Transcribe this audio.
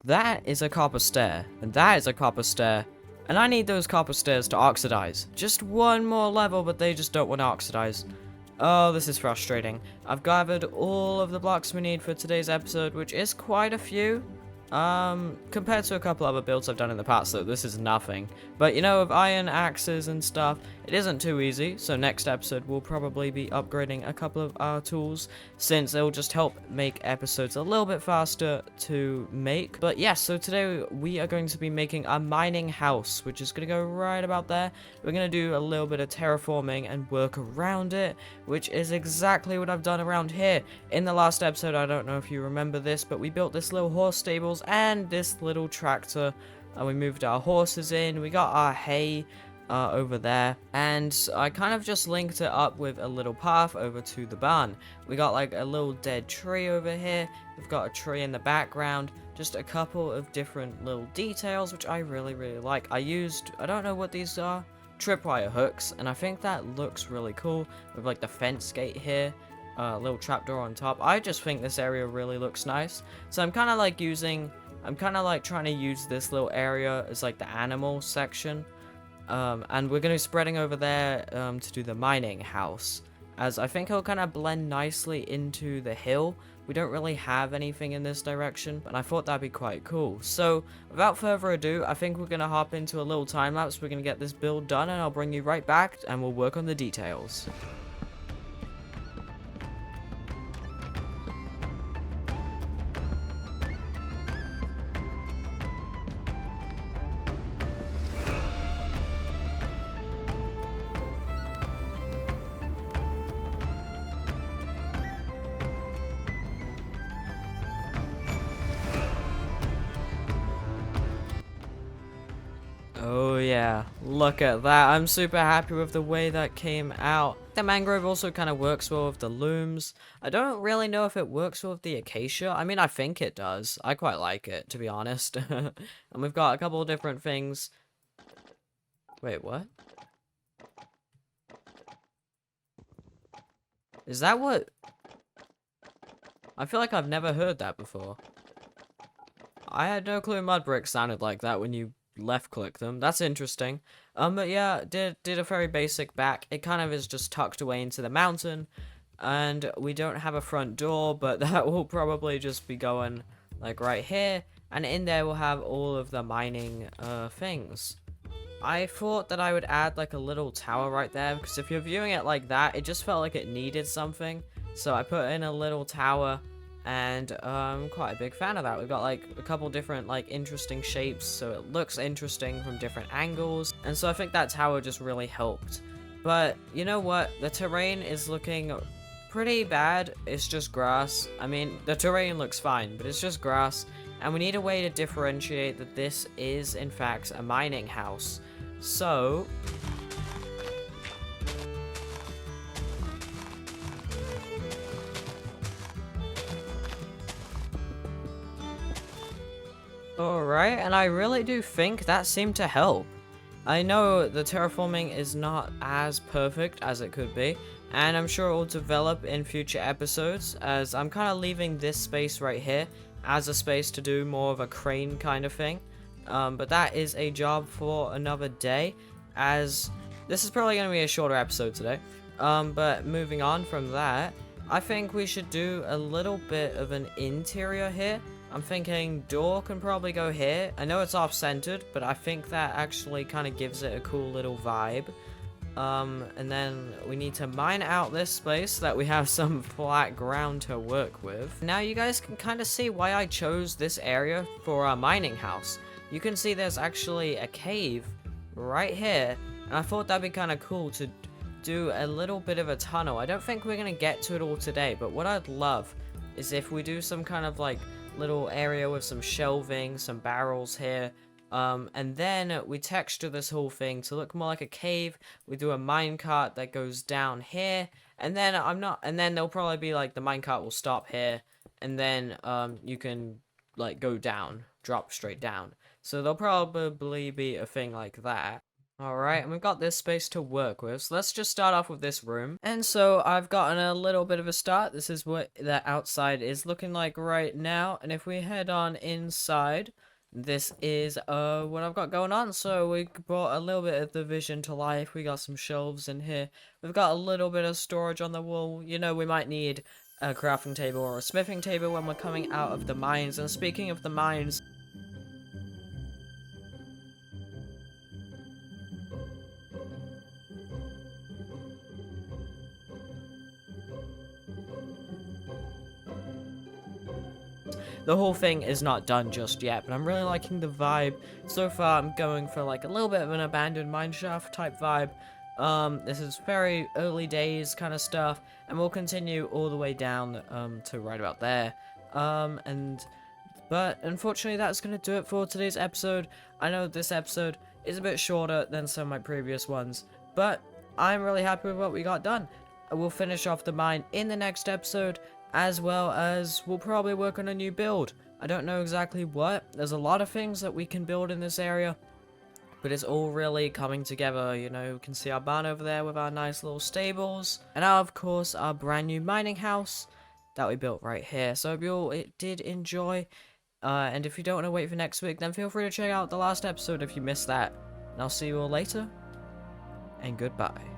That is a copper stair, and that is a copper stair, and I need those copper stairs to oxidize. Just one more level, but they just don't want to oxidize. Oh, this is frustrating. I've gathered all of the blocks we need for today's episode, which is quite a few. Compared to a couple other builds I've done in the past, though, this is nothing. But, you know, with iron axes and stuff, it isn't too easy. So next episode, we'll probably be upgrading a couple of our tools, since it'll just help make episodes a little bit faster to make. But yeah, so today we are going to be making a mining house, which is going to go right about there. We're going to do a little bit of terraforming and work around it, which is exactly what I've done around here. In the last episode, I don't know if you remember this, but we built this little horse stables and this little tractor, and we moved our horses in. We got our hay over there, and I kind of just linked it up with a little path over to the barn. We got like a little dead tree over here. We've got a tree in the background, just a couple of different little details which I really like. I don't know what these are, tripwire hooks, and I think that looks really cool with like the fence gate here. Little trapdoor on top. I just think this area really looks nice. So I'm kind of like trying to use this little area as like the animal section. And we're going to be spreading over there to do the mining house, as I think it'll kind of blend nicely into the hill. We don't really have anything in this direction, and I thought that'd be quite cool. So without further ado, I think we're going to hop into a little time lapse. We're going to get this build done, and I'll bring you right back, and we'll work on the details. Oh yeah, look at that. I'm super happy with the way that came out. The mangrove also kind of works well with the looms. I don't really know if it works well with the acacia. I mean, I think it does. I quite like it, to be honest. And we've got a couple of different things. Wait, what? Is that what? I feel like I've never heard that before. I had no clue mud bricks sounded like that when you left click them. That's interesting. But yeah, did a very basic back. It kind of is just tucked away into the mountain, and we don't have a front door, but that will probably just be going like right here, and in there we'll have all of the mining things. I thought that I would add like a little tower right there, because if you're viewing it like that, it just felt like it needed something. So I put in a little tower, and I'm quite a big fan of that. We've got like a couple different like interesting shapes, so it looks interesting from different angles, and so I think that tower just really helped. But you know what, the terrain is looking pretty bad. It's just grass. I mean, the terrain looks fine, but it's just grass, and we need a way to differentiate that this is in fact a mining house. So alright, and I really do think that seemed to help. I know the terraforming is not as perfect as it could be, and I'm sure it will develop in future episodes, as I'm kind of leaving this space right here as a space to do more of a crane kind of thing. But that is a job for another day, as this is probably going to be a shorter episode today. But moving on from that, I think we should do a little bit of an interior here. I'm thinking door can probably go here. I know it's off-centered, but I think that actually kind of gives it a cool little vibe. And then we need to mine out this space so that we have some flat ground to work with. Now you guys can kind of see why I chose this area for our mining house. You can see there's actually a cave right here, and I thought that'd be kind of cool to do a little bit of a tunnel. I don't think we're going to get to it all today, but what I'd love is if we do some kind of like little area with some shelving, some barrels here, and then we texture this whole thing to look more like a cave. We do a minecart that goes down here, and then there'll probably be like the minecart will stop here, and then you can like go down, drop straight down. So there'll probably be a thing like that. Alright, and we've got this space to work with, so let's just start off with this room. And so I've gotten a little bit of a start. This is what the outside is looking like right now, and if we head on inside, this is what I've got going on. So we brought a little bit of the vision to life. We got some shelves in here. We've got a little bit of storage on the wall. You know, we might need a crafting table or a smithing table when we're coming out of the mines. And speaking of the mines, the whole thing is not done just yet, but I'm really liking the vibe. So far, I'm going for like a little bit of an abandoned mineshaft type vibe. This is very early days kind of stuff, and we'll continue all the way down to right about there. But unfortunately, that's going to do it for today's episode. I know this episode is a bit shorter than some of my previous ones, but I'm really happy with what we got done. We'll finish off the mine in the next episode, as well as we'll probably work on a new build. I don't know exactly what. There's a lot of things that we can build in this area, but it's all really coming together. You know, you can see our barn over there with our nice little stables, and now, of course, our brand new mining house that we built right here. So I hope you all did enjoy, and if you don't want to wait for next week, then feel free to check out the last episode if you missed that. And I'll see you all later, and goodbye.